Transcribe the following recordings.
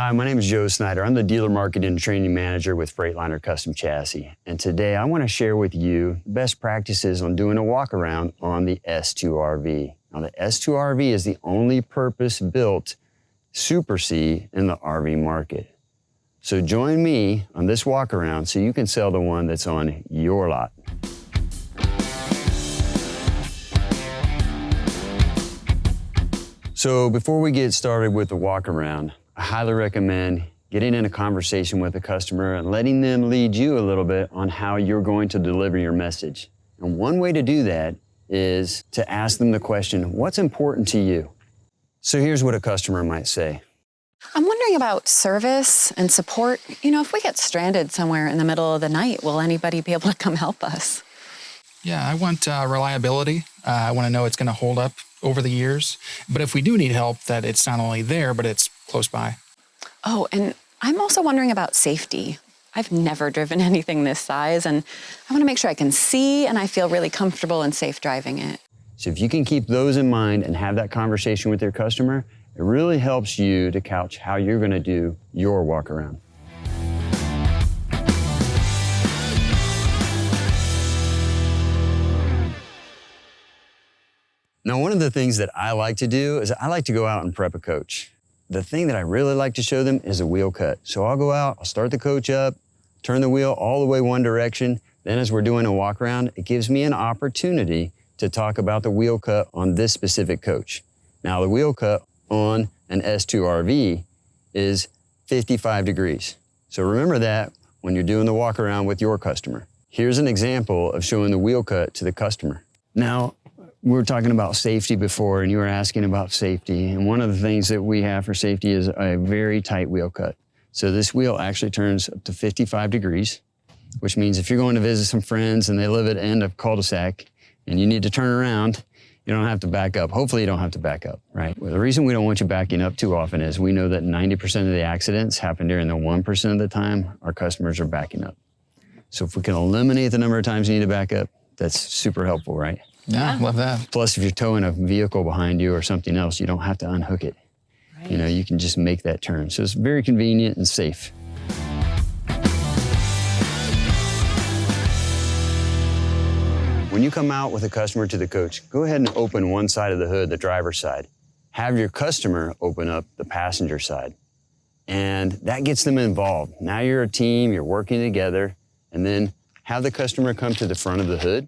Hi, my name is Joe Snyder. I'm the Dealer Marketing and Training Manager with Freightliner Custom Chassis. And today I want to share with you best practices on doing a walk-around on the S2RV. Now the S2RV is the only purpose-built Super C in the RV market. So join me on this walk-around so you can sell the one that's on your lot. So before we get started with the walk-around, I highly recommend getting in a conversation with the customer and letting them lead you a little bit on how you're going to deliver your message. And one way to do that is to ask them the question, what's important to you? So here's what a customer might say. I'm wondering about service and support. You know, if we get stranded somewhere in the middle of the night, will anybody be able to come help us? Yeah, I want reliability. I want to know it's going to hold up over the years. But if we do need help, that it's not only there, but it's close by. Oh, and I'm also wondering about safety. I've never driven anything this size, and I want to make sure I can see and I feel really comfortable and safe driving it. So if you can keep those in mind and have that conversation with your customer, it really helps you to couch how you're going to do your walk around. Now, one of the things that I like to do is I like to go out and prep a coach. The thing that I really like to show them is a wheel cut. So I'll go out, I'll start the coach up, turn the wheel all the way one direction. Then as we're doing a walk around, it gives me an opportunity to talk about the wheel cut on this specific coach. Now the wheel cut on an S2RV is 55 degrees. So remember that when you're doing the walk around with your customer. Here's an example of showing the wheel cut to the customer. Now, we were talking about safety before, and you were asking about safety. And one of the things that we have for safety is a very tight wheel cut. So this wheel actually turns up to 55 degrees, which means if you're going to visit some friends and they live at the end of a cul-de-sac and you need to turn around, you don't have to back up. Hopefully you don't have to back up, right? Well, the reason we don't want you backing up too often is we know that 90% of the accidents happen during the 1% of the time our customers are backing up. So if we can eliminate the number of times you need to back up, that's super helpful, right? Yeah, love that. Plus, if you're towing a vehicle behind you or something else, you don't have to unhook it. Right. You know, you can just make that turn. So it's very convenient and safe. When you come out with a customer to the coach, go ahead and open one side of the hood, the driver's side. Have your customer open up the passenger side. And that gets them involved. Now you're a team, you're working together, and then have the customer come to the front of the hood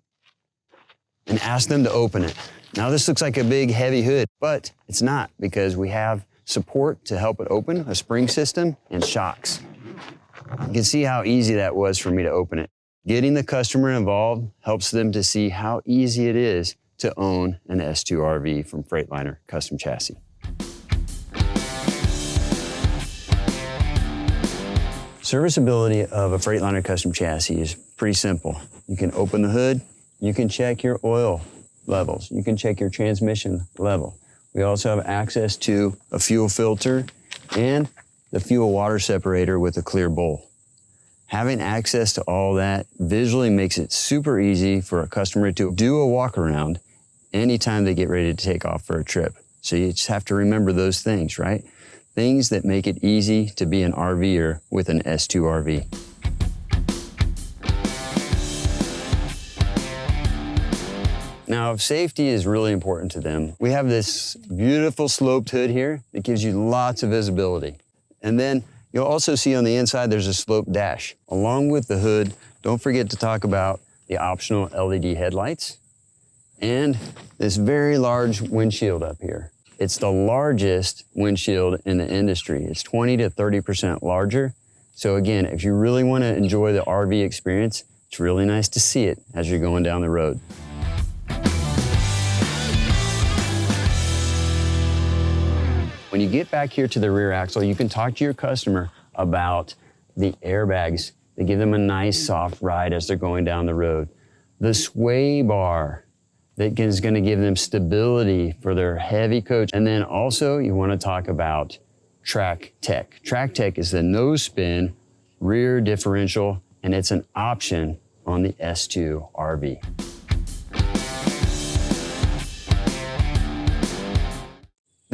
and ask them to open it. Now this looks like a big heavy hood, but it's not, because we have support to help it open, a spring system and shocks. You can see how easy that was for me to open it. Getting the customer involved helps them to see how easy it is to own an S2RV from Freightliner Custom Chassis. Serviceability of a Freightliner Custom Chassis is pretty simple. You can open the hood, you can check your oil levels. You can check your transmission level. We also have access to a fuel filter and the fuel water separator with a clear bowl. Having access to all that visually makes it super easy for a customer to do a walk around anytime they get ready to take off for a trip. So you just have to remember those things, right? Things that make it easy to be an RVer with an S2RV. Now, if safety is really important to them, we have this beautiful sloped hood here that gives you lots of visibility. And then you'll also see on the inside there's a sloped dash. Along with the hood, don't forget to talk about the optional LED headlights and this very large windshield up here. It's the largest windshield in the industry. It's 20 to 30% larger. So again, if you really want to enjoy the RV experience, it's really nice to see it as you're going down the road. When you get back here to the rear axle, you can talk to your customer about the airbags that give them a nice soft ride as they're going down the road. The sway bar that is going to give them stability for their heavy coach. And then also you want to talk about Track Tech. Track Tech is the nose spin rear differential, and it's an option on the S2RV.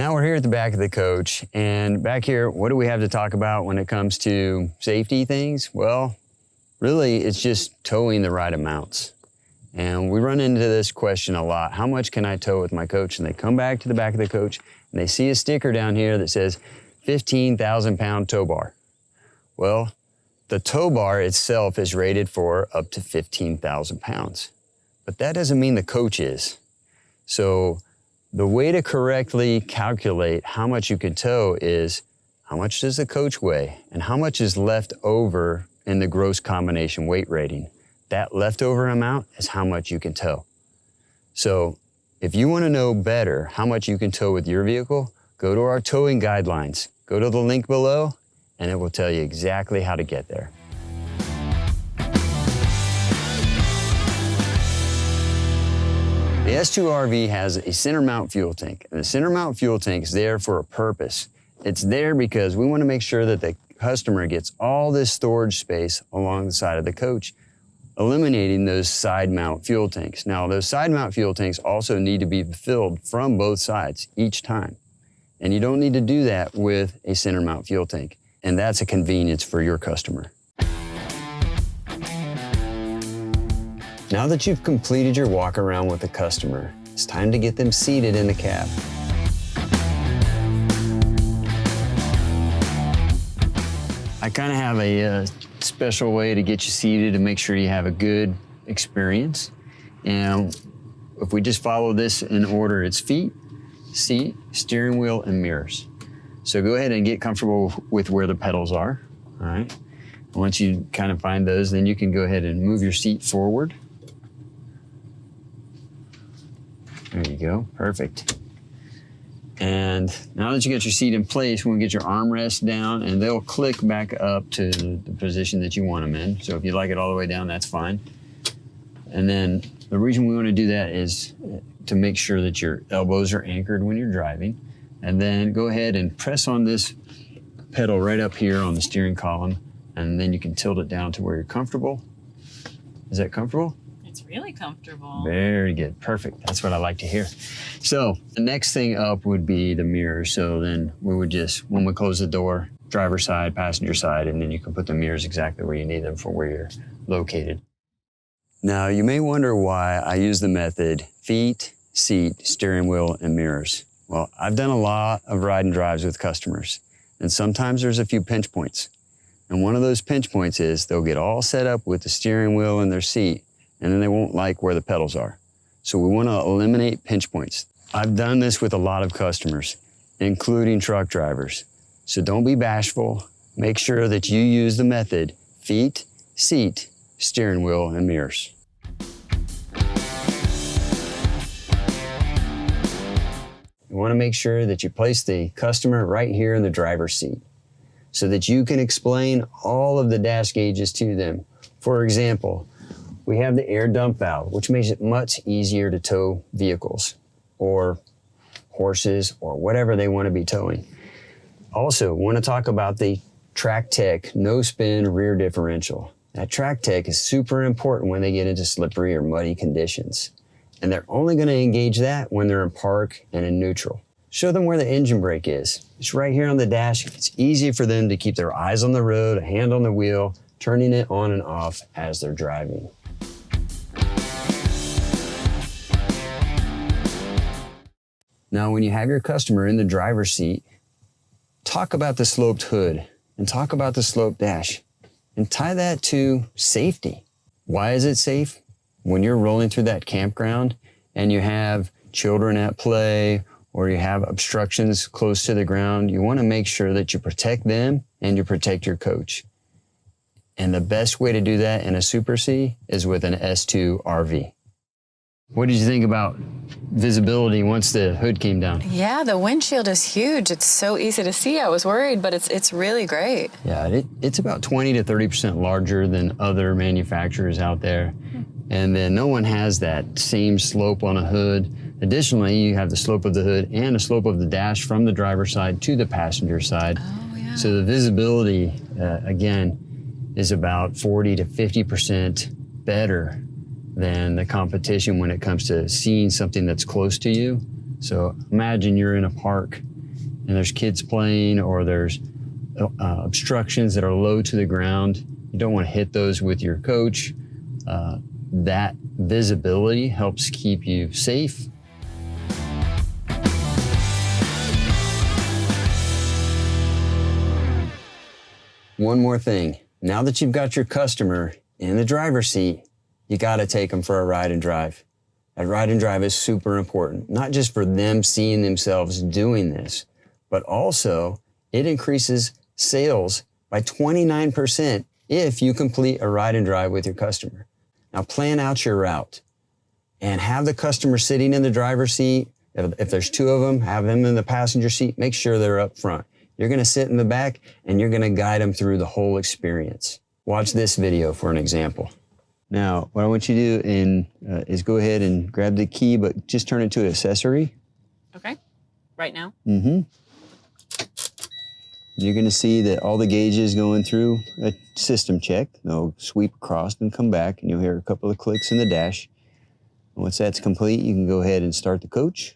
Now we're here at the back of the coach, and back here, what do we have to talk about when it comes to safety things? Well, really, it's just towing the right amounts. And we run into this question a lot. How much can I tow with my coach? And they come back to the back of the coach and they see a sticker down here that says 15,000 pound tow bar. Well, the tow bar itself is rated for up to 15,000 pounds, but that doesn't mean the coach is. So the way to correctly calculate how much you can tow is how much does the coach weigh and how much is left over in the gross combination weight rating. That leftover amount is how much you can tow. So if you want to know better how much you can tow with your vehicle, go to our towing guidelines. Go to the link below and it will tell you exactly how to get there. The S2RV has a center mount fuel tank, and the center mount fuel tank is there for a purpose. It's there because we want to make sure that the customer gets all this storage space along the side of the coach, eliminating those side mount fuel tanks. Now, those side mount fuel tanks also need to be filled from both sides each time. And you don't need to do that with a center mount fuel tank. And that's a convenience for your customer. Now that you've completed your walk around with the customer, it's time to get them seated in the cab. I kind of have a special way to get you seated to make sure you have a good experience. And if we just follow this in order, it's feet, seat, steering wheel, and mirrors. So go ahead and get comfortable with where the pedals are, all right? Once you kind of find those, then you can go ahead and move your seat forward. There you go, perfect. And now that you got your seat in place, we'll get your armrest down and they'll click back up to the position that you want them in. So if you like it all the way down, that's fine. And then the reason we want to do that is to make sure that your elbows are anchored when you're driving. And then go ahead and press on this pedal right up here on the steering column, and then you can tilt it down to where you're comfortable. Is that comfortable? It's really comfortable. Very good, perfect. That's what I like to hear. So the next thing up would be the mirrors. So then we would just, when we close the door, driver's side, passenger side, and then you can put the mirrors exactly where you need them for where you're located. Now you may wonder why I use the method feet, seat, steering wheel, and mirrors. Well, I've done a lot of ride and drives with customers, and sometimes there's a few pinch points. And one of those pinch points is they'll get all set up with the steering wheel and their seat, and then they won't like where the pedals are. So we want to eliminate pinch points. I've done this with a lot of customers, including truck drivers. So don't be bashful. Make sure that you use the method feet, seat, steering wheel, and mirrors. You want to make sure that you place the customer right here in the driver's seat so that you can explain all of the dash gauges to them. For example, we have the air dump valve, which makes it much easier to tow vehicles or horses or whatever they want to be towing. Also, want to talk about the Track Tech no spin rear differential. That Track Tech is super important when they get into slippery or muddy conditions. And they're only going to engage that when they're in park and in neutral. Show them where the engine brake is. It's right here on the dash. It's easy for them to keep their eyes on the road, a hand on the wheel, turning it on and off as they're driving. Now, when you have your customer in the driver's seat, talk about the sloped hood and talk about the sloped dash and tie that to safety. Why is it safe? When you're rolling through that campground and you have children at play or you have obstructions close to the ground, you want to make sure that you protect them and you protect your coach. And the best way to do that in a Super C is with an S2RV. What did you think about visibility once the hood came down? Yeah, the windshield is huge. It's so easy to see. I was worried, but it's really great. Yeah, it's about 20 to 30% larger than other manufacturers out there. And then no one has that same slope on a hood. Additionally, you have the slope of the hood and the slope of the dash from the driver's side to the passenger side. Oh, yeah. So the visibility, again, is about 40 to 50% better than the competition when it comes to seeing something that's close to you. So imagine you're in a park and there's kids playing, or there's obstructions that are low to the ground, you don't want to hit those with your coach. That visibility helps keep you safe. One more thing. Now that you've got your customer in the driver's seat, you got to take them for a ride and drive. That ride and drive is super important, not just for them seeing themselves doing this, but also it increases sales by 29% if you complete a ride and drive with your customer. Now plan out your route and have the customer sitting in the driver's seat. If there's two of them, have them in the passenger seat. Make sure they're up front. You're going to sit in the back and you're going to guide them through the whole experience. Watch this video for an example. Now, what I want you to do is go ahead and grab the key, but just turn it to an accessory. Okay. Right now? Mm-hmm. You're going to see that all the gauges going through a system check. They'll sweep across and come back, and you'll hear a couple of clicks in the dash. And once that's complete, you can go ahead and start the coach.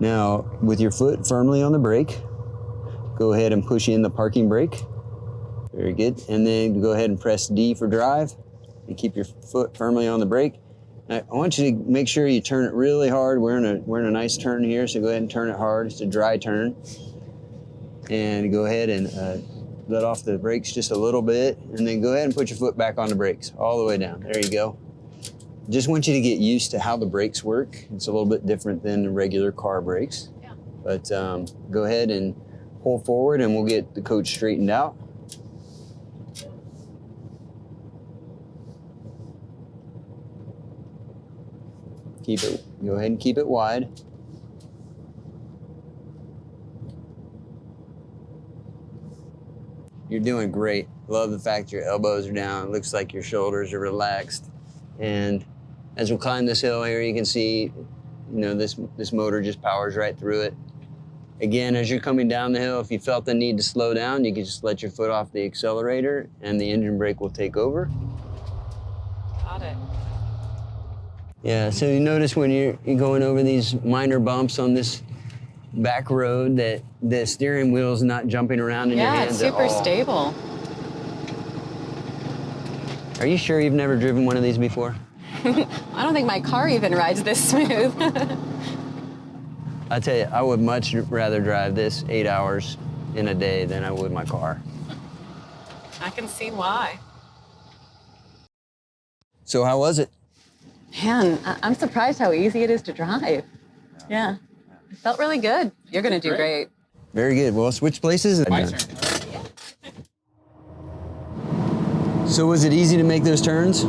Now, with your foot firmly on the brake, go ahead and push in the parking brake. Very good. And then go ahead and press D for drive and keep your foot firmly on the brake. I want you to make sure you turn it really hard. We're in a nice turn here, so go ahead and turn it hard. It's a dry turn. And go ahead and let off the brakes just a little bit, and then go ahead and put your foot back on the brakes all the way down. There you go. Just want you to get used to how the brakes work. It's a little bit different than the regular car brakes. Yeah. But go ahead and pull forward, and we'll get the coach straightened out. Go ahead and keep it wide. You're doing great. Love the fact your elbows are down. It looks like your shoulders are relaxed. And as we climb this hill here, you can see, this motor just powers right through it. Again, as you're coming down the hill, if you felt the need to slow down, you can just let your foot off the accelerator and the engine brake will take over. Got it. Yeah, so you notice when you're going over these minor bumps on this back road that the steering wheel's not jumping around in your hands at all. Yeah, it's super stable. Are you sure you've never driven one of these before? I don't think my car even rides this smooth. I tell you, I would much rather drive this 8 hours in a day than I would my car. I can see why. So how was it? Man, I'm surprised how easy it is to drive. Yeah. It felt really good. You're going to do great. Very good. Well, switch places. My turn. So was it easy to make those turns?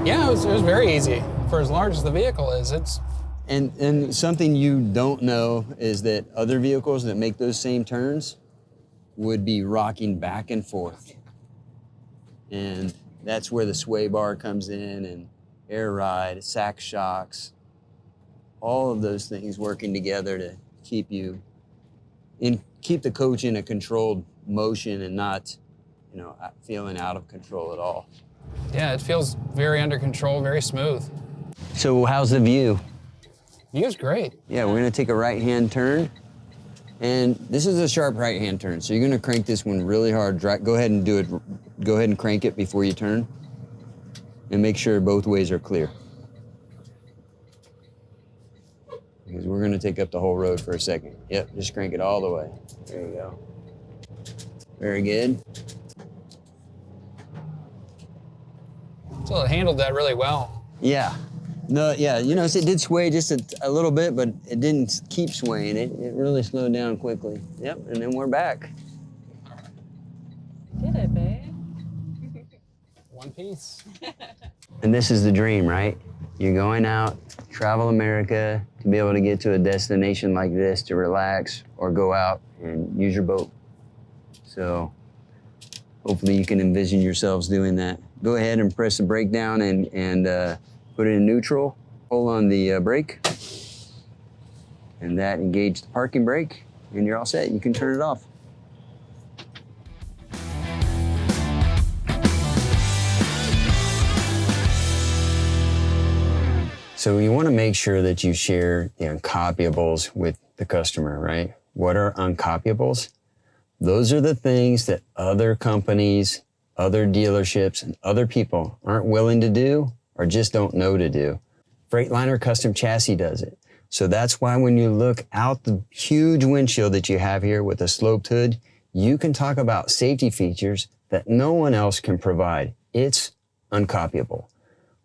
Yeah, it was very easy. For as large as the vehicle is, it's... And something you don't know is that other vehicles that make those same turns would be rocking back and forth. And that's where the sway bar comes in, and air ride, sack shocks, all of those things working together to keep the coach in a controlled motion and not, feeling out of control at all. Yeah, it feels very under control, very smooth. So how's the view? View's great. Yeah, we're gonna take a right-hand turn, and this is a sharp right-hand turn, so you're gonna crank this one really hard. Go ahead and do it. Go ahead and crank it before you turn, and make sure both ways are clear. Because we're gonna take up the whole road for a second. Yep, just crank it all the way. There you go. Very good. So it handled that really well. Yeah. No, yeah, so it did sway just a little bit, but it didn't keep swaying. It really slowed down quickly. Yep, and then we're back. Did it, babe? One piece. And this is the dream, right? You're going out, travel America, to be able to get to a destination like this to relax or go out and use your boat. So hopefully you can envision yourselves doing that. Go ahead and press the brake down and put it in neutral. Hold on the brake, and that engage the parking brake, and you're all set. You can turn it off. So you want to make sure that you share the uncopyables with the customer, right? What are uncopyables? Those are the things that other companies, other dealerships, and other people aren't willing to do or just don't know to do. Freightliner Custom Chassis does it. So that's why when you look out the huge windshield that you have here with a sloped hood, you can talk about safety features that no one else can provide. It's uncopyable.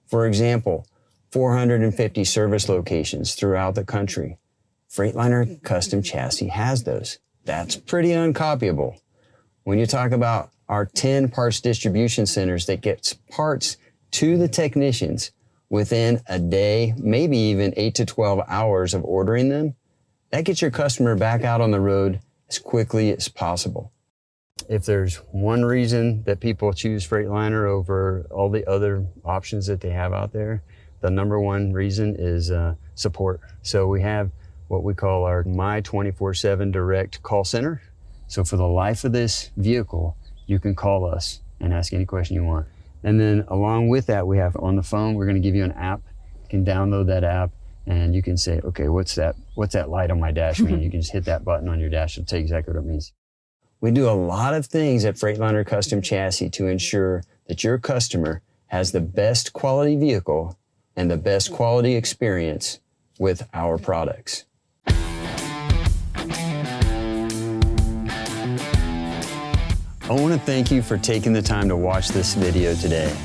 For example, 450 service locations throughout the country. Freightliner Custom Chassis has those. That's pretty uncopyable. When you talk about our 10 parts distribution centers that gets parts to the technicians within a day, maybe even 8 to 12 hours of ordering them, that gets your customer back out on the road as quickly as possible. If there's one reason that people choose Freightliner over all the other options that they have out there, the number one reason is support. So we have what we call our My 24/7 Direct Call Center. So for the life of this vehicle, you can call us and ask any question you want. And then along with that, we have on the phone, we're gonna give you an app. You can download that app and you can say, okay, what's that light on my dash mean? You can just hit that button on your dash, it'll tell you exactly what it means. We do a lot of things at Freightliner Custom Chassis to ensure that your customer has the best quality vehicle and the best quality experience with our products. I want to thank you for taking the time to watch this video today.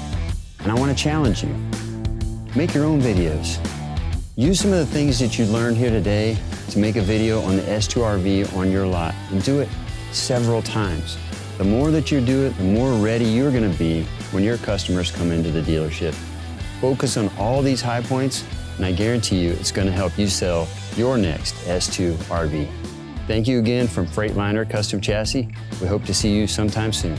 And I want to challenge you. Make your own videos. Use some of the things that you learned here today to make a video on the S2RV on your lot and do it several times. The more that you do it, the more ready you're going to be when your customers come into the dealership. Focus on all these high points, and I guarantee you it's going to help you sell your next S2RV. Thank you again from Freightliner Custom Chassis. We hope to see you sometime soon.